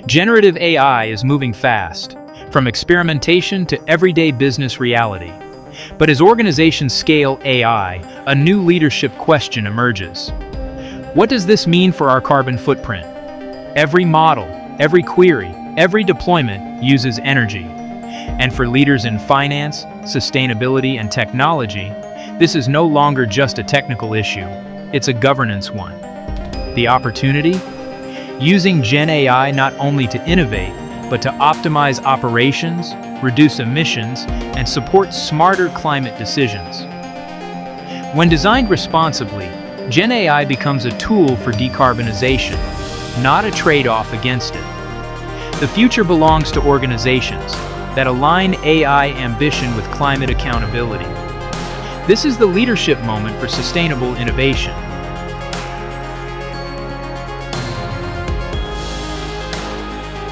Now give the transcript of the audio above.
Generative AI is moving fast, from experimentation to everyday business reality. But as organizations scale AI, a new leadership question emerges. What does this mean for our carbon footprint? Every model, every query, every deployment uses energy. And for leaders in finance, sustainability, and technology, this is no longer just a technical issue, it's a governance one. The opportunity? Using GenAI not only to innovate, but to optimize operations, reduce emissions, and support smarter climate decisions. When designed responsibly, GenAI becomes a tool for decarbonization, not a trade-off against it. The future belongs to organizations that align AI ambition with climate accountability. This is the leadership moment for sustainable innovation.